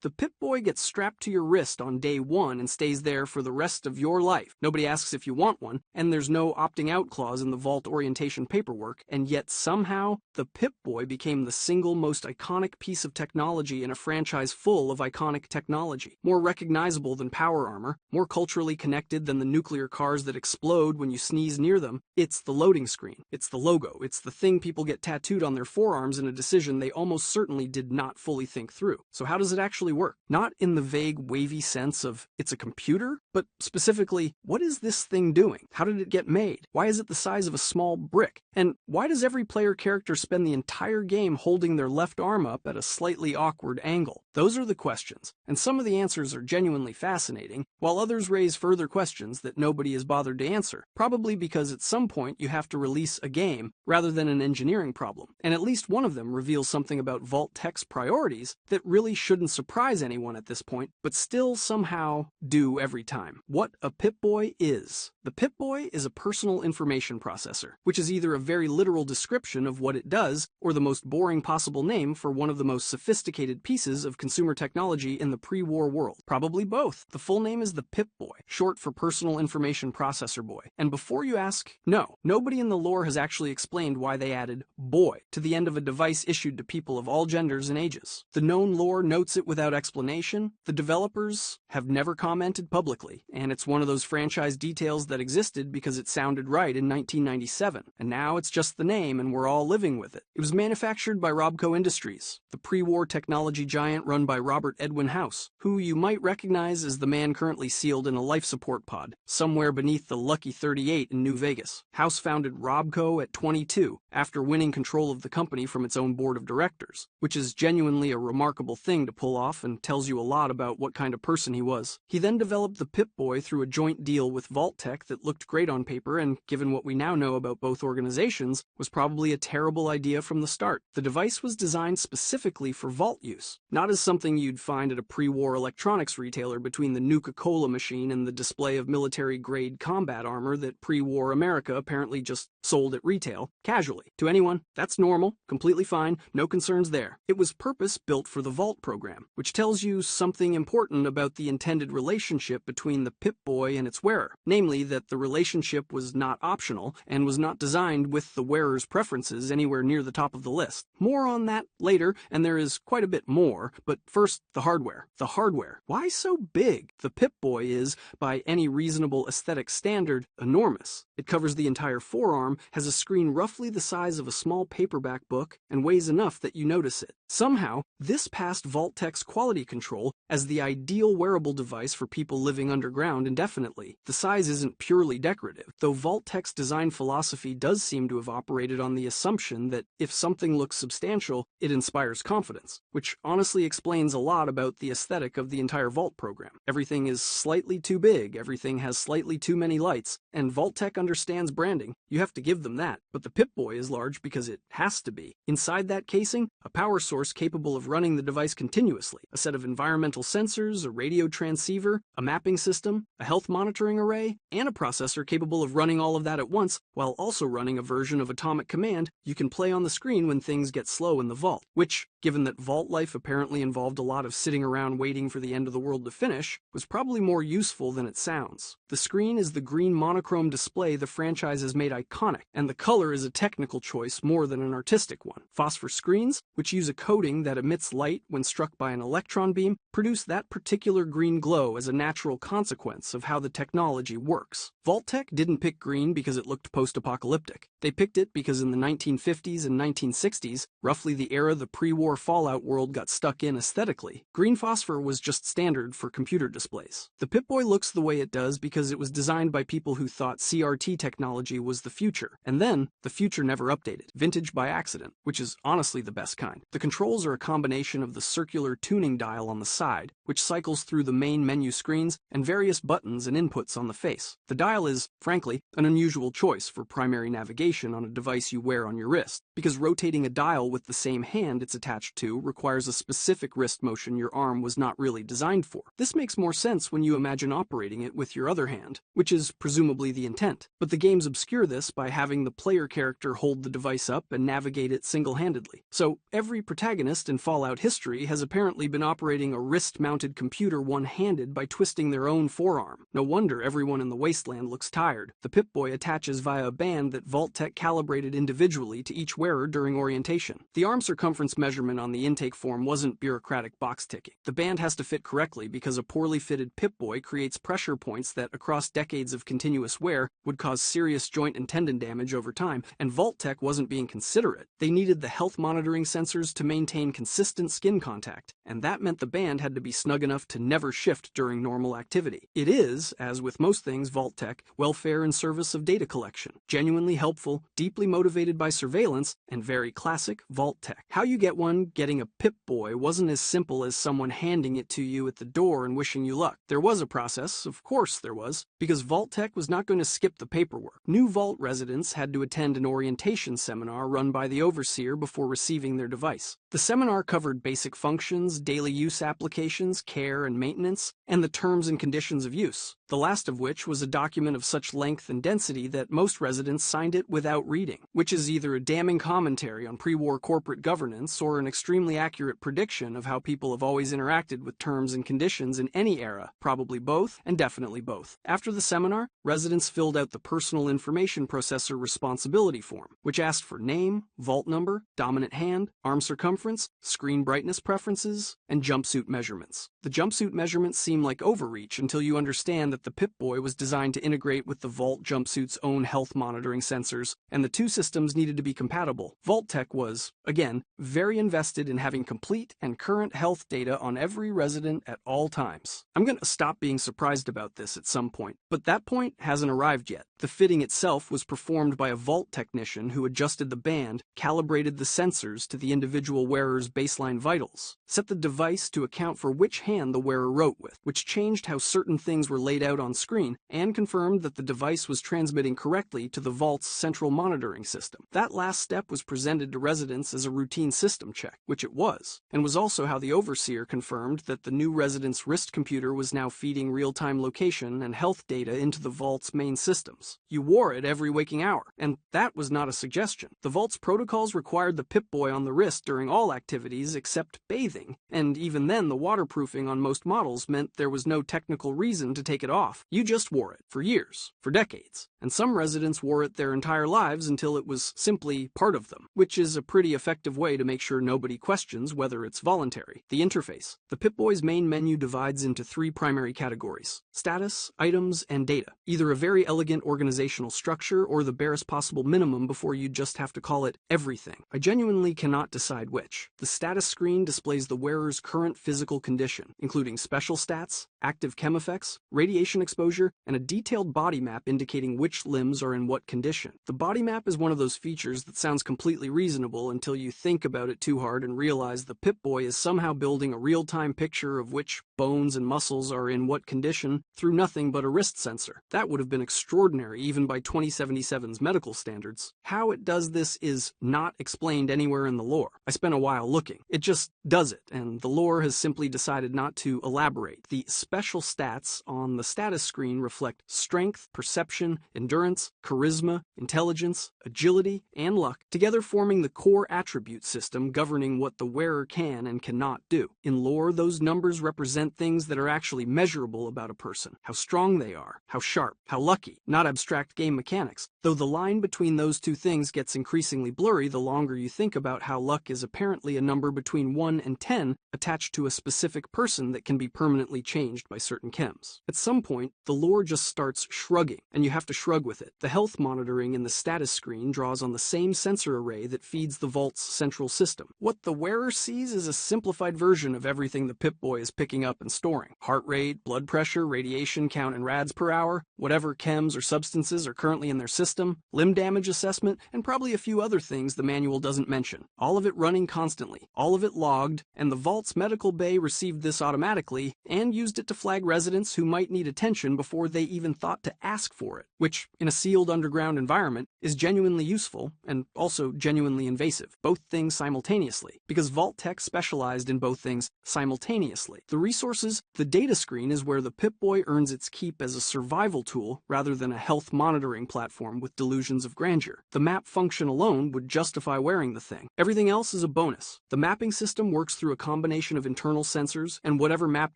The Pip-Boy gets strapped to your wrist on day one and stays there for the rest of your life. Nobody asks if you want one, and there's no opting out clause in the vault orientation paperwork, and yet somehow, the Pip-Boy became the single most iconic piece of technology in a franchise full of iconic technology. More recognizable than power armor, more culturally connected than the nuclear cars that explode when you sneeze near them, it's the loading screen, it's the logo, it's the thing people get tattooed on their forearms in a decision they almost certainly did not fully think through. So how does it actually work? Not in the vague, wavy sense of it's a computer, but specifically, what is this thing doing? How did it get made? Why is it the size of a small brick? And why does every player character spend the entire game holding their left arm up at a slightly awkward angle? Those are the questions, and some of the answers are genuinely fascinating, while others raise further questions that nobody has bothered to answer, probably because at some point you have to release a game rather than an engineering problem, and at least one of them reveals something about Vault-Tec's priorities that really shouldn't surprise anyone at this point, but still somehow do every time. What a Pip-Boy is. The Pip-Boy is a personal information processor, which is either a very literal description of what it does, or the most boring possible name for one of the most sophisticated pieces of consumer technology in the pre-war world. Probably both. The full name is the Pip-Boy, short for Personal Information Processor Boy. And before you ask, no, nobody in the lore has actually explained why they added boy to the end of a device issued to people of all genders and ages. The known lore notes it without explanation. The developers have never commented publicly, and it's one of those franchise details that existed because it sounded right in 1997, and now it's just the name and we're all living with it. It was manufactured by Robco Industries, the pre-war technology giant run by Robert Edwin House, who you might recognize as the man currently sealed in a life support pod, somewhere beneath the Lucky 38 in New Vegas. House founded Robco at 22, after winning control of the company from its own board of directors, which is genuinely a remarkable thing to pull off and tells you a lot about what kind of person he was. He then developed the Pip-Boy through a joint deal with Vault-Tec that looked great on paper and, given what we now know about both organizations, was probably a terrible idea from the start. The device was designed specifically for Vault use, not as something you'd find at a pre-war electronics retailer between the Nuka-Cola machine and the display of military-grade combat armor that pre-war America apparently just sold at retail, casually. To anyone, that's normal, completely fine, no concerns there. It was purpose-built for the Vault program, which tells you something important about the intended relationship between the Pip-Boy and its wearer, namely that the relationship was not optional and was not designed with the wearer's preferences anywhere near the top of the list. More on that later, and there is quite a bit more, but first, the hardware. The hardware. Why so big? The Pip-Boy is, by any reasonable aesthetic standard, enormous. It covers the entire forearm, has a screen roughly the size of a small paperback book, and weighs enough that you notice it. Somehow, this passed Vault-Tec's quality control as the ideal wearable device for people living underground indefinitely. The size isn't purely decorative, though Vault-Tec's design philosophy does seem to have operated on the assumption that if something looks substantial, it inspires confidence, which honestly explains a lot about the aesthetic of the entire Vault program. Everything is slightly too big, everything has slightly too many lights, and Vault-Tec understands branding. You have to give them that, but the Pip-Boy is large because it has to be. Inside that casing, a power source capable of running the device continuously, a set of environmental sensors, a radio transceiver, a mapping system, a health monitoring array, and a processor capable of running all of that at once, while also running a version of Atomic Command you can play on the screen when things get slow in the Vault, which, given that Vault life apparently involved a lot of sitting around waiting for the end of the world to finish, was probably more useful than it sounds. The screen is the green monochrome display the franchise has made iconic, and the color is a technical choice more than an artistic one. Phosphor screens, which use a coating that emits light when struck by an electron beam, produce that particular green glow as a natural consequence of how the technology works. Vault-Tec didn't pick green because it looked post-apocalyptic. They picked it because in the 1950s and 1960s, roughly the era the pre-war Fallout world got stuck in aesthetically, green phosphor was just standard for computer displays. The Pip-Boy looks the way it does because it was designed by people who thought CRT technology was the future, and then the future never updated, vintage by accident, which is honestly the best kind. The controls are a combination of the circular tuning dial on the side, which cycles through the main menu screens, and various buttons and inputs on the face. The dial is, frankly, an unusual choice for primary navigation on a device you wear on your wrist, because rotating a dial with the same hand it's attached to requires a specific specific wrist motion your arm was not really designed for. This makes more sense when you imagine operating it with your other hand, which is presumably the intent. But the games obscure this by having the player character hold the device up and navigate it single-handedly. So every protagonist in Fallout history has apparently been operating a wrist-mounted computer one-handed by twisting their own forearm. No wonder everyone in the wasteland looks tired. The Pip-Boy attaches via a band that Vault-Tec calibrated individually to each wearer during orientation. The arm circumference measurement on the intake form wasn't bureaucratic box ticking. The band has to fit correctly because a poorly fitted Pip-Boy creates pressure points that, across decades of continuous wear, would cause serious joint and tendon damage over time, and Vault-Tec wasn't being considerate. They needed the health monitoring sensors to maintain consistent skin contact, and that meant the band had to be snug enough to never shift during normal activity. It is, as with most things Vault-Tec, welfare in service of data collection. Genuinely helpful, deeply motivated by surveillance, and very classic Vault-Tec. How you get one getting a Pip-Boy wasn't as simple as someone handing it to you at the door and wishing you luck. There was a process, of course there was, because Vault-Tec was not going to skip the paperwork. New Vault residents had to attend an orientation seminar run by the overseer before receiving their device. The seminar covered basic functions, daily use applications, care and maintenance, and the terms and conditions of use, the last of which was a document of such length and density that most residents signed it without reading, which is either a damning commentary on pre-war corporate governance or an extremely accurate prediction of how people have always interacted with terms and conditions in any era, probably both, and definitely both. After the seminar, residents filled out the Personal Information Processor Responsibility Form, which asked for name, vault number, dominant hand, arm circumference, screen brightness preferences, and jumpsuit measurements. The jumpsuit measurements seem like overreach until you understand that the Pip-Boy was designed to integrate with the Vault jumpsuit's own health monitoring sensors, and the two systems needed to be compatible. Vault-Tec was, again, very invested in having complete and current health data on every resident at all times. I'm going to stop being surprised about this at some point, but that point hasn't arrived yet. The fitting itself was performed by a Vault technician who adjusted the band, calibrated the sensors to the individual wearer's baseline vitals, set the device to account for which hand the wearer wrote with, which changed how certain things were laid out on screen, and confirmed that the device was transmitting correctly to the Vault's central monitoring system. That last step was presented to residents as a routine system check, which it was, and was also how the overseer confirmed that the new resident's wrist computer was now feeding real-time location and health data into the Vault's main systems. You wore it every waking hour, and that was not a suggestion. The Vault's protocols required the Pip-Boy on the wrist during all activities except bathing, and even then the waterproofing on most models meant there was no technical reason to take it off. You just wore it, for years, for decades, and some residents wore it their entire lives until it was simply part of them, which is a pretty effective way to make sure nobody questions whether it's voluntary. The interface. The Pip-Boy's main menu divides into three primary categories: status, items, and data. Either a very elegant organizational structure or the barest possible minimum before you just have to call it everything. I genuinely cannot decide which. The status screen displays the wearer's current physical condition, including special stats, active chem effects, radiation exposure, and a detailed body map indicating which limbs are in what condition. The body map is one of those features that sounds completely reasonable until you think about it too hard and realize the Pip-Boy is somehow building a real-time picture of which bones and muscles are in what condition through nothing but a wrist sensor. That would have been extraordinary even by 2077's medical standards. How it does this is not explained anywhere in the lore. I spent a while looking. It just does it, and the lore has simply decided not to elaborate. The special stats on the status screen reflect strength, perception, endurance, charisma, intelligence, agility, and luck, together forming the core attribute system governing what the wearer can and cannot do. In lore, those numbers represent things that are actually measurable about a person: how strong they are, how sharp, how lucky, not abstract game mechanics, though the line between those two things gets increasingly blurry the longer you think about how luck is apparently a number between 1 and 10 attached to a specific person that can be permanently changed by certain chems. At some point, the lore just starts shrugging, and you have to shrug with it. The health monitoring in the status screen draws on the same sensor array that feeds the Vault's central system. What the wearer sees is a simplified version of everything the Pip-Boy is picking up and storing: heart rate, blood pressure, radiation count in rads per hour, whatever chems or substances are currently in their system. system, limb damage assessment, and probably a few other things the manual doesn't mention. All of it running constantly, all of it logged, and the vault's medical bay received this automatically and used it to flag residents who might need attention before they even thought to ask for it, which, in a sealed underground environment, is genuinely useful and also genuinely invasive, both things simultaneously, because Vault Tech specialized in both things simultaneously. The resources, the data screen is where the Pip-Boy earns its keep as a survival tool rather than a health monitoring platform with delusions of grandeur. The map function alone would justify wearing the thing. Everything else is a bonus. The mapping system works through a combination of internal sensors and whatever map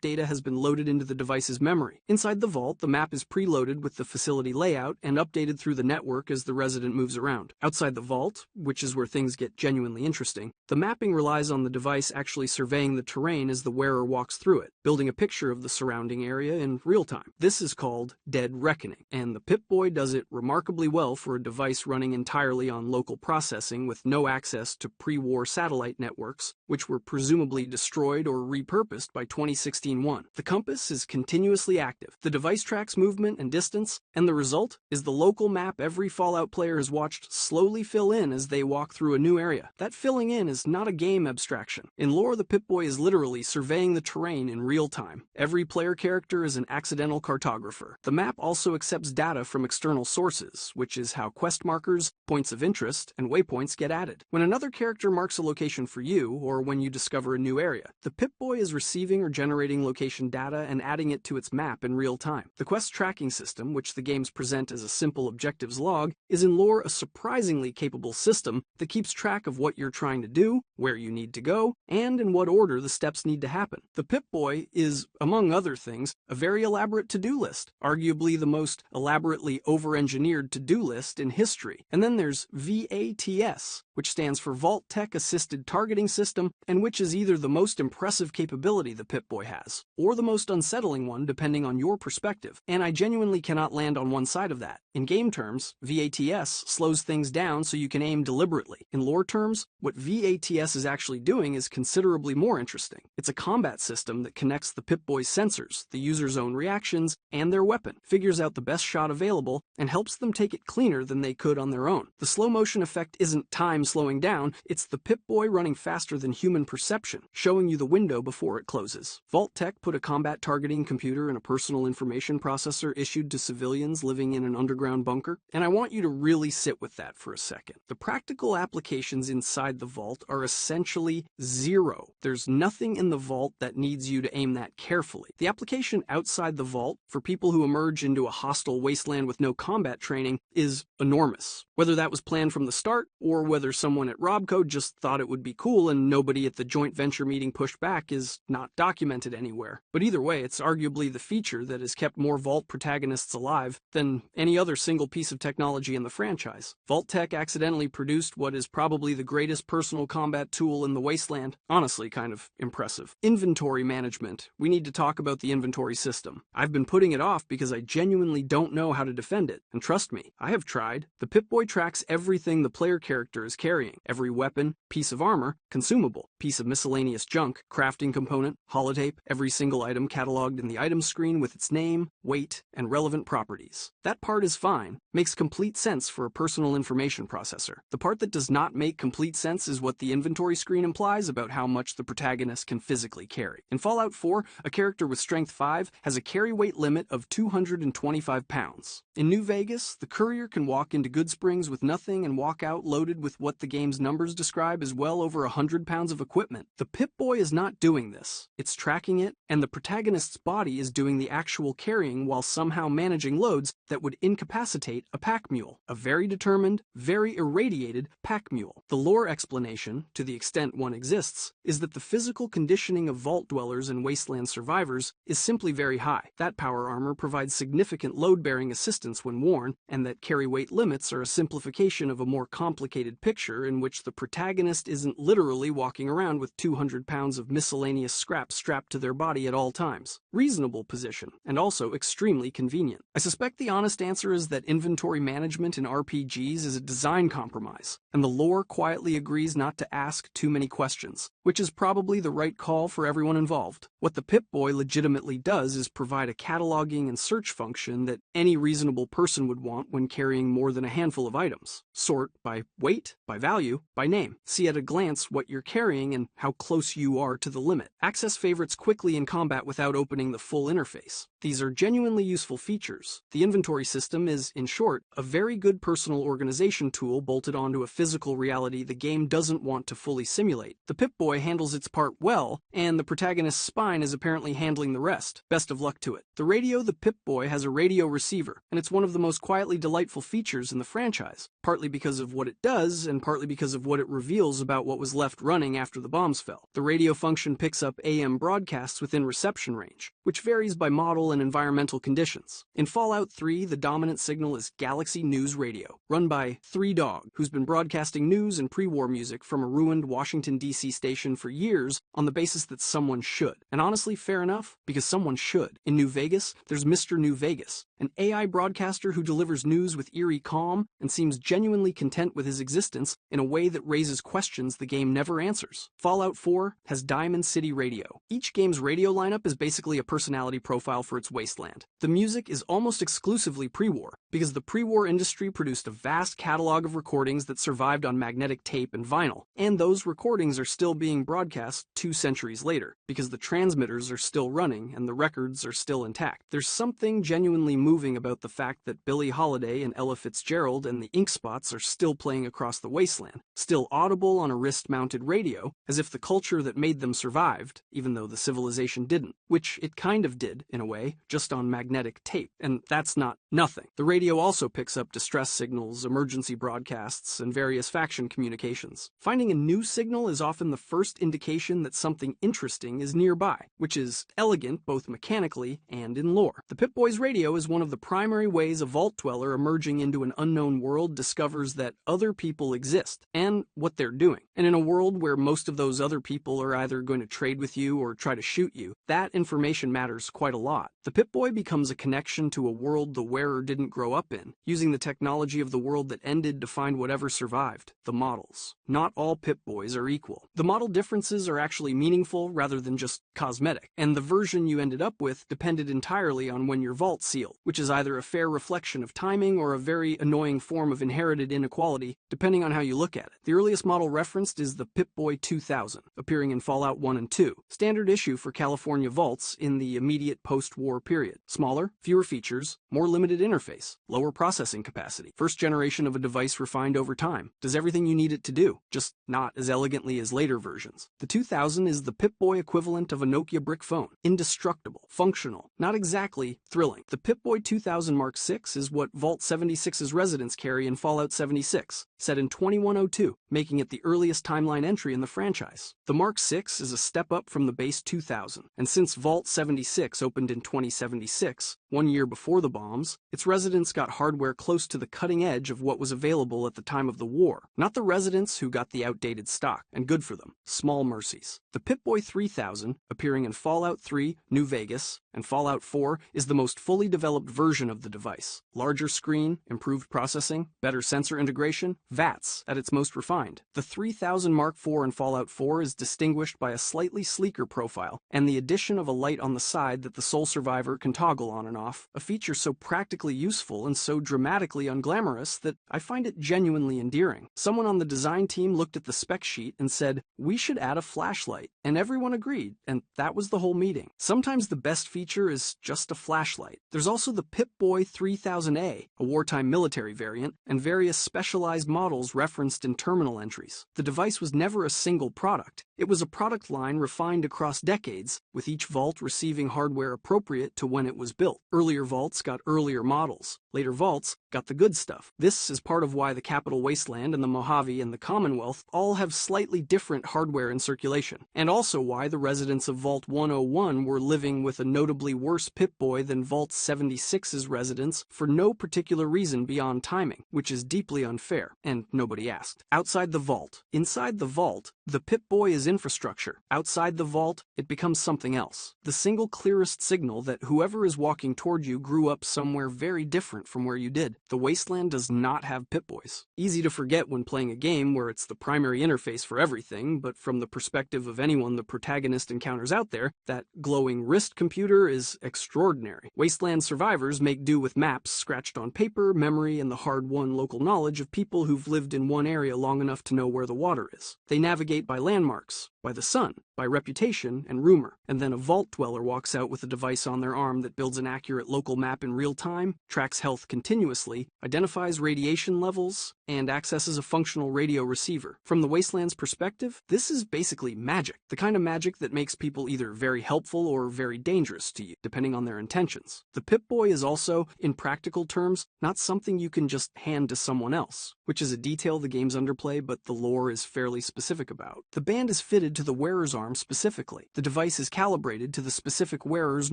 data has been loaded into the device's memory. Inside the vault, the map is preloaded with the facility layout and updated through the network as the resident moves around. Outside the vault, which is where things get genuinely interesting, the mapping relies on the device actually surveying the terrain as the wearer walks through it, building a picture of the surrounding area in real time. This is called Dead Reckoning, and the Pip-Boy does it remarkably well for a device running entirely on local processing with no access to pre-war satellite networks, which were presumably destroyed or repurposed by 2016-1. The compass is continuously active. The device tracks movement and distance, and the result is the local map every Fallout player has watched slowly fill in as they walk through a new area. That filling in is not a game abstraction. In lore, the Pip-Boy is literally surveying the terrain in real time. Every player character is an accidental cartographer. The map also accepts data from external sources, which is how quest markers, points of interest, and waypoints get added. When another character marks a location for you, or when you discover a new area, the Pip-Boy is receiving or generating location data and adding it to its map in real time. The quest tracking system, which the games present as a simple objectives log, is in lore a surprisingly capable system that keeps track of what you're trying to do, where you need to go, and in what order the steps need to happen. The Pip-Boy is, among other things, a very elaborate to-do list, arguably the most elaborately over-engineered to-do list in history. And then there's VATS, which stands for Vault Tech Assisted Targeting System, and which is either the most impressive capability the Pip-Boy has, or the most unsettling one depending on your perspective, and I genuinely cannot land on one side of that. In game terms, VATS slows things down so you can aim deliberately. In lore terms, what VATS is actually doing is considerably more interesting. It's a combat system that connects the Pip-Boy's sensors, the user's own reactions, and their weapon, figures out the best shot available, and helps them take it cleaner than they could on their own. The slow motion effect isn't time slowing down, it's the Pip-Boy running faster than human perception, showing you the window before it closes. Vault Tech put a combat targeting computer in a personal information processor issued to civilians living in an underground bunker, and I want you to really sit with that for a second. The practical applications inside the vault are essentially zero. There's nothing in the vault that needs you to aim that carefully. The application outside the vault, for people who emerge into a hostile wasteland with no combat training, is enormous. Whether that was planned from the start, or whether someone at Robco just thought it would be cool and nobody at the joint venture meeting pushed back, is not documented anywhere. But either way, it's arguably the feature that has kept more Vault protagonists alive than any other single piece of technology in the franchise. Vault Tech accidentally produced what is probably the greatest personal combat tool in the wasteland. Honestly, kind of impressive. Inventory management. We need to talk about the inventory system. I've been putting it off because I genuinely don't know how to defend it. And trust me, I have tried. The Pip-Boy tracks everything the player character is carrying. Every weapon, piece of armor, consumable, piece of miscellaneous junk, crafting component, holotape, every single item cataloged in the item screen with its name, weight, and relevant properties. That part is fine, makes complete sense for a personal information processor. The part that does not make complete sense is what the inventory screen implies about how much the protagonist can physically carry. In Fallout 4, a character with Strength 5 has a carry weight limit of 225 pounds. In New Vegas, the courier can walk into Goodsprings with nothing and walk out loaded with what the game's numbers describe as well over 100 pounds of equipment. The Pip-Boy is not doing this. It's tracking it, and the protagonist's body is doing the actual carrying while somehow managing loads that would incapacitate a pack mule. A very determined, very irradiated pack mule. The lore explanation, to the extent one exists, is that the physical conditioning of vault dwellers and wasteland survivors is simply very high. That power armor provides significant load-bearing assistance when worn, and that carry weight limits are a simplification of a more complicated picture in which the protagonist isn't literally walking around with 200 pounds of miscellaneous scrap strapped to their body at all times. Reasonable position, and also extremely convenient. I suspect the honest answer is that inventory management in RPGs is a design compromise, and the lore quietly agrees not to ask too many questions, which is probably the right call for everyone involved. What the Pip-Boy legitimately does is provide a cataloging and search function that any reasonable person would want when when carrying more than a handful of items. Sort by weight, by value, by name. See at a glance what you're carrying and how close you are to the limit. Access favorites quickly in combat without opening the full interface. These are genuinely useful features. The inventory system is, in short, a very good personal organization tool bolted onto a physical reality the game doesn't want to fully simulate. The Pip-Boy handles its part well, and the protagonist's spine is apparently handling the rest. Best of luck to it. The radio the Pip-Boy has a radio receiver, and it's one of the most quietly delightful features in the franchise, partly because of what it does, and partly because of what it reveals about what was left running after the bombs fell. The radio function picks up AM broadcasts within reception range, which varies by model and environmental conditions. In Fallout 3, the dominant signal is Galaxy News Radio, run by 3Dog, who's been broadcasting news and pre-war music from a ruined Washington, D.C. station for years on the basis that someone should. And honestly, fair enough, because someone should. In New Vegas, there's Mr. New Vegas, an AI broadcaster who delivers news with eerie calm and seems genuinely content with his existence in a way that raises questions the game never answers. Fallout 4 has Diamond City Radio. Each game's radio lineup is basically a personality profile for its wasteland. The music is almost exclusively pre-war, because the pre-war industry produced a vast catalog of recordings that survived on magnetic tape and vinyl, and those recordings are still being broadcast 2 centuries later, because the transmitters are still running and the records are still intact. There's something genuinely moving about the fact that Billie Holiday and Ella Fitzgerald and the Ink Spots are still playing across the wasteland, still audible on a wrist-mounted radio, as if the culture that made them survived, even though the civilization didn't, which it kind of did, in a way, just on magnetic tape, and that's not nothing. The radio also picks up distress signals, emergency broadcasts, and various faction communications. Finding a new signal is often the first indication that something interesting is nearby, which is elegant both mechanically and in lore. The Pip-Boy's radio is one of the primary ways a Vault Dweller emerging into an unknown world discovers that other people exist, and what they're doing. And in a world where most of those other people are either going to trade with you or try to shoot you, that information matters quite a lot. The Pip-Boy becomes a connection to a world the wearer didn't grow up in, using the technology of the world that ended to find whatever survived, the models. Not all Pip-Boys are equal. The model differences are actually meaningful rather than just cosmetic, and the version you ended up with depended entirely on when your vault sealed, which is either a fair reflection of timing or a very annoying form of inherited inequality, depending on how you look at it. The earliest model referenced is the Pip-Boy 2000, appearing in Fallout 1 and 2, standard issue for California vaults in the immediate post-war period. Smaller, fewer features, more limited interface, lower processing capacity, first generation of a device refined over time, does everything you need it to do, just not as elegantly as later versions. The 2000 is the Pip-Boy equivalent of a Nokia brick phone, indestructible, functional, not exactly thrilling. The Pip-Boy 2000 Mark VI is what Vault 76's residents carry in Fallout 76, set in 2102, making it the earliest timeline entry in the franchise. The Mark VI is a step up from the base 2000, and since Vault 76 opened in 2076, 1 year before the bombs, its residents got hardware close to the cutting edge of what was available at the time of the war. Not the residents who got the outdated stock, and good for them. Small mercies. The Pip-Boy 3000, appearing in Fallout 3, New Vegas, and Fallout 4, is the most fully developed version of the device. Larger screen, improved processing, better sensor integration, VATS at its most refined. The 3000 Mark IV in Fallout 4 is distinguished by a slightly sleeker profile, and the addition of a light on the side that the sole survivor can toggle on and off, a feature so practically useful and so dramatically unglamorous that I find it genuinely endearing. Someone on the design team looked at the spec sheet and said, "We should add a flashlight," and everyone agreed, and that was the whole meeting. Sometimes the best feature is just a flashlight. There's also the Pip-Boy 3000A, a wartime military variant, and various specialized models referenced in terminal entries. The device was never a single product. It was a product line refined across decades, with each vault receiving hardware appropriate to when it was built. Earlier vaults got earlier models. Later vaults got the good stuff. This is part of why the Capital Wasteland and the Mojave and the Commonwealth all have slightly different hardware in circulation, and also why the residents of Vault 101 were living with a notably worse Pip-Boy than Vault 76's residents for no particular reason beyond timing, which is deeply unfair, and nobody asked. Outside the vault. Inside the vault, the Pip-Boy is infrastructure. Outside the vault, it becomes something else. The single clearest signal that whoever is walking coming toward you grew up somewhere very different from where you did. The wasteland does not have Pip-Boys. Easy to forget when playing a game where it's the primary interface for everything, but from the perspective of anyone the protagonist encounters out there, that glowing wrist computer is extraordinary. Wasteland survivors make do with maps scratched on paper, memory, and the hard-won local knowledge of people who've lived in one area long enough to know where the water is. They navigate by landmarks, by the sun, by reputation and rumor, and then a vault dweller walks out with a device on their arm that builds an accurate local map in real time, tracks health continuously, identifies radiation levels, and accesses a functional radio receiver. From the Wasteland's perspective, this is basically magic, the kind of magic that makes people either very helpful or very dangerous to you, depending on their intentions. The Pip-Boy is also, in practical terms, not something you can just hand to someone else, which is a detail the game's underplay but the lore is fairly specific about. The band is fitted to the wearer's arm specifically. The device is calibrated to the specific wearer's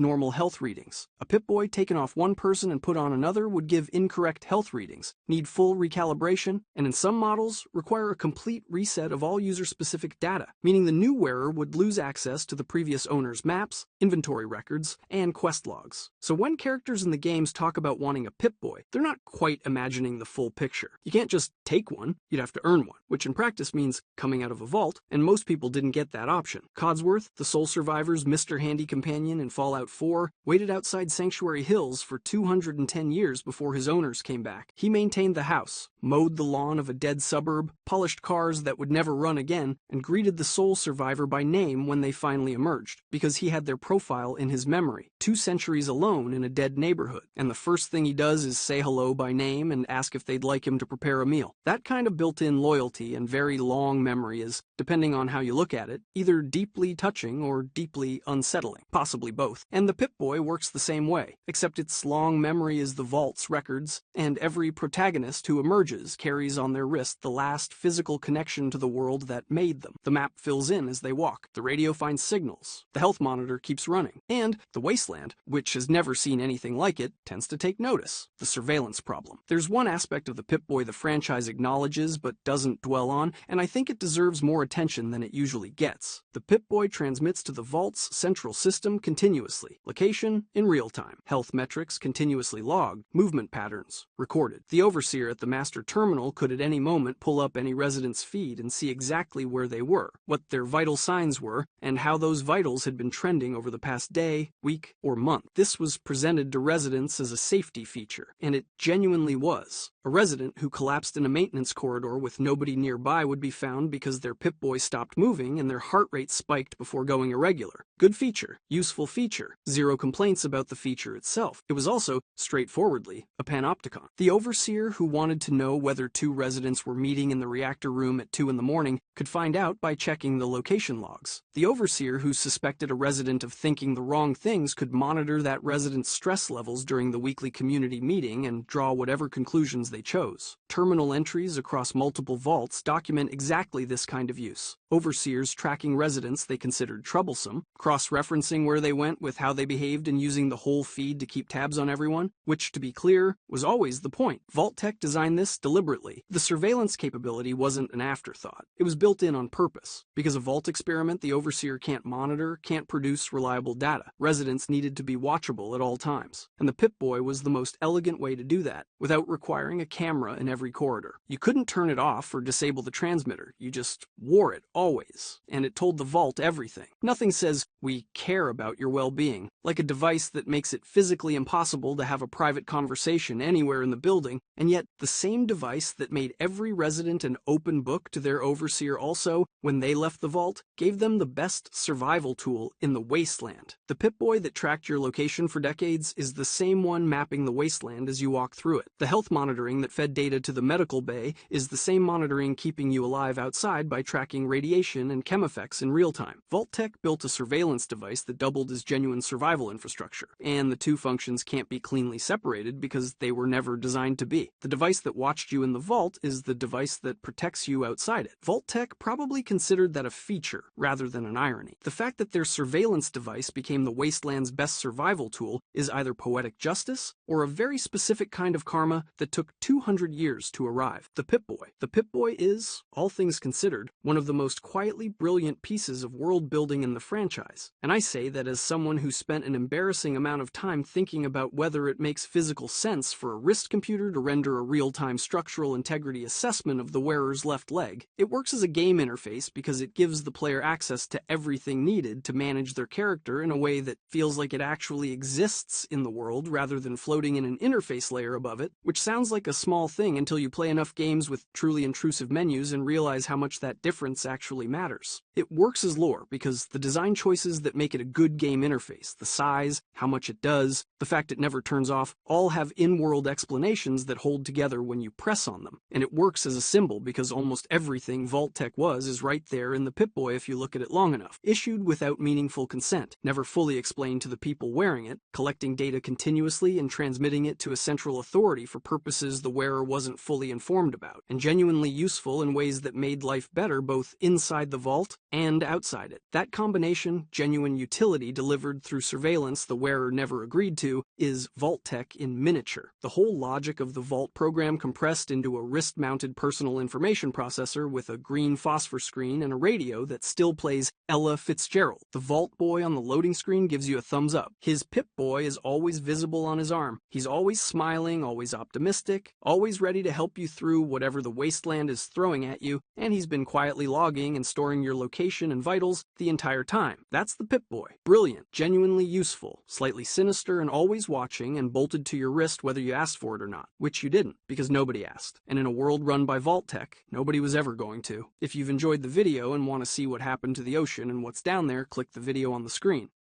normal health readings. A Pip-Boy taken off one person and put on another would give incorrect health readings, need full recalibration, and in some models require a complete reset of all user-specific data, meaning the new wearer would lose access to the previous owner's maps, inventory records, and quest logs. So when characters in the games talk about wanting a Pip-Boy, they're not quite imagining the full picture. You can't just take one, you'd have to earn one, which in practice means coming out of a vault, and most people didn't get that option. Codsworth, the sole survivor's Mr. Handy companion in Fallout 4, waited outside Sanctuary Hills for 210 years before his owners came back. He maintained the house, mowed the lawn of a dead suburb, polished cars that would never run again, and greeted the sole survivor by name when they finally emerged, because he had their profile in his memory. 2 centuries alone in a dead neighborhood, and the first thing he does is say hello by name and ask if they'd like him to prepare a meal. That kind of built-in loyalty and very long memory is, depending on how you look at it, either deeply touching or deeply unsettling, possibly both. And the Pip-Boy works the same way, except its long memory is the vault's records, and every protagonist who emerges carries on their wrist the last physical connection to the world that made them. The map fills in as they walk, the radio finds signals, the health monitor keeps running, and the Wasteland, which has never seen anything like it, tends to take notice: the surveillance problem. There's one aspect of the Pip-Boy the franchise acknowledges but doesn't dwell on, and I think it deserves more attention than it usually gets. The Pip-Boy transmits to the vault's central system continuously, location in real time, health metrics continuously logged, movement patterns recorded. The overseer at the master terminal could at any moment pull up any resident's feed and see exactly where they were, what their vital signs were, and how those vitals had been trending over the past day, week, or month. This was presented to residents as a safety feature, and it genuinely was. A resident who collapsed in a maintenance corridor with nobody nearby would be found because their Pip-Boy stopped moving and their heart rate spiked before going irregular. Good feature, useful feature, zero complaints about the feature itself. It was also, straightforwardly, a panopticon. The overseer who wanted to know whether 2 residents were meeting in the reactor room at 2 in the morning could find out by checking the location logs. The overseer who suspected a resident of thinking the wrong things could monitor that resident's stress levels during the weekly community meeting and draw whatever conclusions they chose. Terminal entries across multiple vaults document exactly this kind of use. Overseers tracking residents they considered troublesome, cross-referencing where they went with how they behaved and using the whole feed to keep tabs on everyone, which, to be clear, was always the point. Vault-Tec designed this deliberately. The surveillance capability wasn't an afterthought. It was built in on purpose. Because a vault experiment the overseer can't monitor, can't produce reliable data. Residents needed to be watchable at all times. And the Pip-Boy was the most elegant way to do that, without requiring a camera in every corridor. You couldn't turn it off or disable the transmitter. You just wore it always. And it told the vault everything. Nothing says, "We care about your well-being," like a device that makes it physically impossible to have a private conversation anywhere in the building, and yet the same device that made every resident an open book to their overseer also, when they left the vault, gave them the best survival tool in the Wasteland. The Pip-Boy that tracked your location for decades is the same one mapping the Wasteland as you walk through it. The health monitoring that fed data to the medical bay is the same monitoring keeping you alive outside by tracking radiation and chem effects in real time. Vault-Tec built a surveillance device that doubled as genuine survival infrastructure, and the 2 functions can't be cleanly separated because they were never designed to be. The device that watched you in the vault is the device that protects you outside it. Vault-Tec probably considered that a feature rather than an irony. The fact that their surveillance device became the Wasteland's best survival tool is either poetic justice or a very specific kind of karma that took 200 years to arrive. The Pip-Boy. The Pip-Boy is, all things considered, one of the most quietly brilliant pieces of world building in the franchise. And I say that as someone who spent an embarrassing amount of time thinking about whether it makes physical sense for a wrist computer to render a real-time structural integrity assessment of the wearer's left leg. It works as a game interface because it gives the player access to everything needed to manage their character in a way that feels like it actually exists in the world rather than floating in an interface layer above it, which sounds like a small thing until you play enough games with truly intrusive menus and realize how much that difference actually matters. It works as lore because the design choices that make it a good game interface, the size, how much it does, the fact it never turns off, all have in-world explanations that hold together when you press on them. And it works as a symbol because almost everything Vault-Tec was is right there in the Pip-Boy if you look at it long enough. Issued without meaningful consent, never fully explained to the people wearing it, collecting data continuously and transmitting it to a central authority for purposes the wearer wasn't fully informed about, and genuinely useful in ways that made life better both inside the vault and outside it. That combination, genuine utility delivered through surveillance the wearer never agreed to, is Vault-Tec in miniature. The whole logic of the Vault program compressed into a wrist-mounted personal information processor with a green phosphor screen and a radio that still plays Ella Fitzgerald. The Vault Boy on the loading screen gives you a thumbs up. His Pip-Boy is always visible on his arm. He's always smiling, always optimistic, always ready to help you through whatever the wasteland is throwing at you, and he's been quietly logging and storing your location and vitals the entire time. That's the Pip-Boy. Brilliant, genuinely useful, slightly sinister and always watching and bolted to your wrist whether you asked for it or not, which you didn't, because nobody asked. And in a world run by Vault-Tec, nobody was ever going to. If you've enjoyed the video and want to see what happened to the ocean and what's down there, click the video on the screen.